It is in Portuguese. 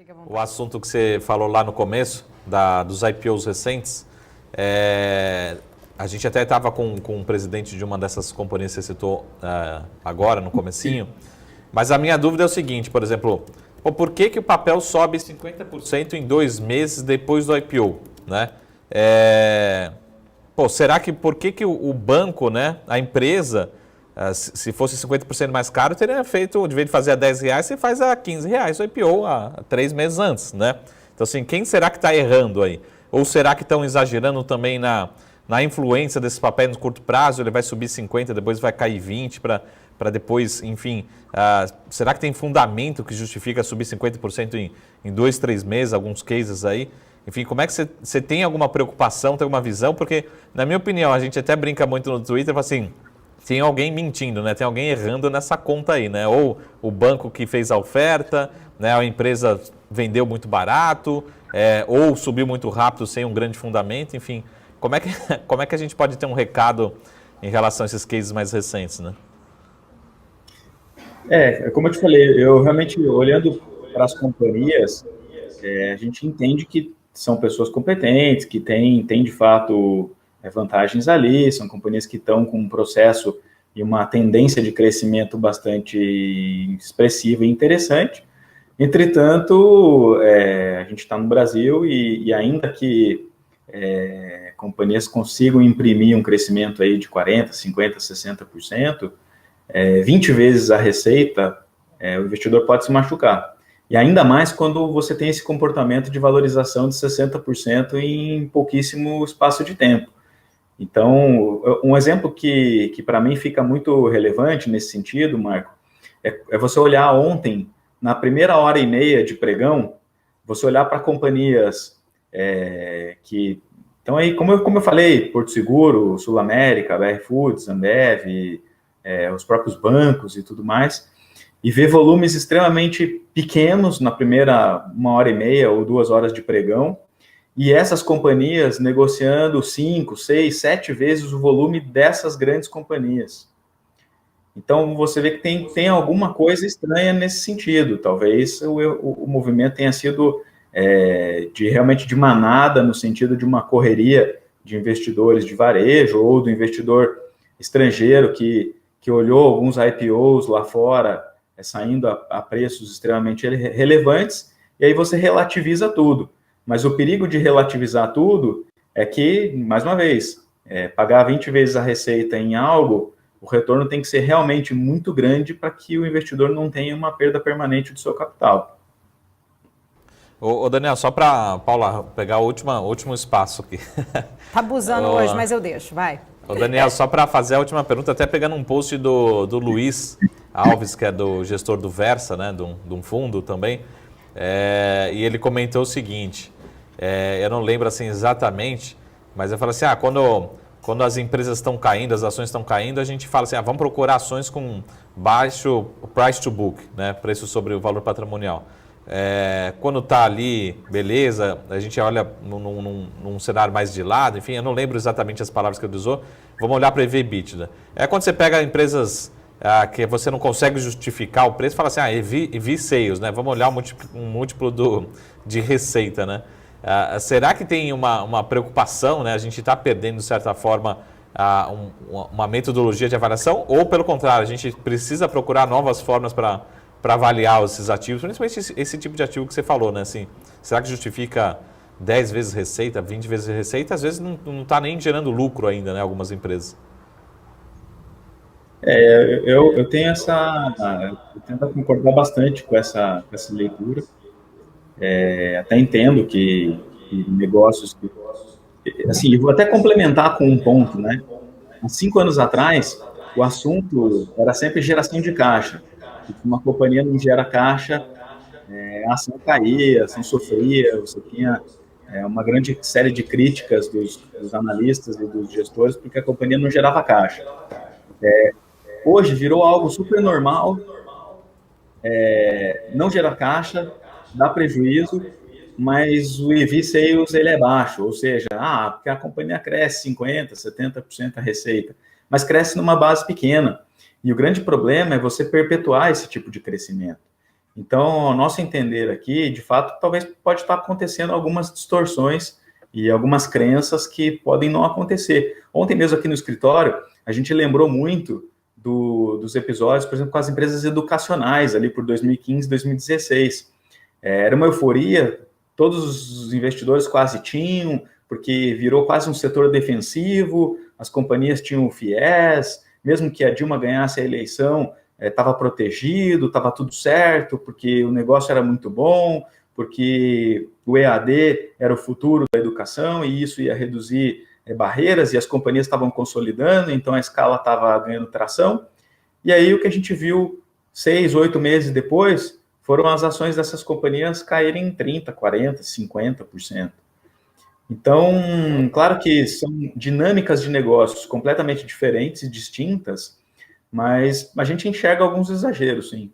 Fique à O vontade. assunto que você falou lá no começo, dos IPOs recentes, a gente até estava com o presidente de uma dessas companhias que você citou agora, no comecinho, mas a minha dúvida é o seguinte, por exemplo, por que o papel sobe 50% em 2 meses depois do IPO, né? Será que por que o banco, né, a empresa, se fosse 50% mais caro, teria feito, de vez de fazer a R$ 10, você faz a R$ 15 o IPO há 3 meses antes, né? Então, assim, quem será que está errando aí? Ou será que estão exagerando também na influência desses papéis no curto prazo? Ele vai subir 50, depois vai cair 20 para depois, enfim... será que tem fundamento que justifica subir 50% em 2, 3 meses, alguns cases aí? Enfim, como é que você tem alguma preocupação, tem alguma visão? Porque, na minha opinião, a gente até brinca muito no Twitter, fala assim, tem alguém mentindo, né? Tem alguém errando nessa conta aí, né? Ou o banco que fez a oferta, né? A empresa vendeu muito barato, ou subiu muito rápido sem um grande fundamento, enfim. Como é que a gente pode ter um recado em relação a esses cases mais recentes, né? Como eu te falei, eu realmente, olhando para as companhias, a gente entende que são pessoas competentes, que têm de fato vantagens ali, são companhias que estão com um processo e uma tendência de crescimento bastante expressiva e interessante. Entretanto, a gente está no Brasil e ainda que companhias consigam imprimir um crescimento aí de 40%, 50%, 60%, 20 vezes a receita, o investidor pode se machucar. E ainda mais quando você tem esse comportamento de valorização de 60% em pouquíssimo espaço de tempo. Então, um exemplo que para mim fica muito relevante nesse sentido, Marco, é você olhar ontem, na primeira hora e meia de pregão, você olhar para companhias que estão aí, como eu falei, Porto Seguro, Sul América, BR Foods, Ambev, os próprios bancos e tudo mais, e ver volumes extremamente pequenos na primeira 1h30 ou 2 horas de pregão, e essas companhias negociando 5, 6, 7 vezes o volume dessas grandes companhias. Então, você vê que tem alguma coisa estranha nesse sentido. Talvez o movimento tenha sido realmente de manada, no sentido de uma correria de investidores de varejo ou do investidor estrangeiro que olhou alguns IPOs lá fora, saindo a preços extremamente relevantes, e aí você relativiza tudo. Mas o perigo de relativizar tudo é que, mais uma vez, pagar 20 vezes a receita em algo, o retorno tem que ser realmente muito grande para que o investidor não tenha uma perda permanente do seu capital. Ô Daniel, só para, Paula, pegar o último espaço aqui. Tá abusando hoje, mas eu deixo, vai. Ô Daniel, só para fazer a última pergunta, até pegando um post do Luiz Alves, que é do gestor do Versa, né, de um fundo também, e ele comentou o seguinte, eu não lembro assim exatamente, mas eu falo assim, quando as empresas estão caindo, as ações estão caindo, a gente fala assim, vamos procurar ações com baixo price to book, né, preço sobre o valor patrimonial. Quando está ali, beleza, a gente olha num cenário mais de lado, enfim, eu não lembro exatamente as palavras que ele usou, vamos olhar para EV/EBITDA. Quando você pega empresas que você não consegue justificar o preço, fala assim, EV sales, né? Vamos olhar um múltiplo de receita, né? Será que tem uma preocupação, né? A gente está perdendo, de certa forma, uma metodologia de avaliação, ou pelo contrário, a gente precisa procurar novas formas para avaliar esses ativos, principalmente esse tipo de ativo que você falou, né? Assim, será que justifica 10 vezes receita, 20 vezes receita? Às vezes não está nem gerando lucro ainda, né? Algumas empresas. Eu tenho eu tento concordar bastante com essa leitura. Até entendo que negócios assim, eu vou até complementar com um ponto, né? Há 5 anos atrás, o assunto era sempre geração de caixa. Se uma companhia não gera caixa, a ação caía, a ação sofria, você tinha uma grande série de críticas dos analistas e dos gestores porque a companhia não gerava caixa. Hoje virou algo super normal, não gera caixa, dá prejuízo, mas o EV/Sales ele é baixo, ou seja, porque a companhia cresce 50%, 70% a receita, mas cresce numa base pequena. E o grande problema é você perpetuar esse tipo de crescimento. Então, ao nosso entender aqui, de fato, talvez pode estar acontecendo algumas distorções e algumas crenças que podem não acontecer. Ontem mesmo aqui no escritório, a gente lembrou muito dos episódios, por exemplo, com as empresas educacionais, ali por 2015, 2016. Era uma euforia, todos os investidores quase tinham, porque virou quase um setor defensivo, as companhias tinham FIES, mesmo que a Dilma ganhasse a eleição, estava protegido, estava tudo certo, porque o negócio era muito bom, porque o EAD era o futuro da educação e isso ia reduzir barreiras e as companhias estavam consolidando, então a escala estava ganhando tração. E aí o que a gente viu 6, 8 meses depois foram as ações dessas companhias caírem em 30%, 40%, 50%. Então, claro que são dinâmicas de negócios completamente diferentes e distintas, mas a gente enxerga alguns exageros, sim.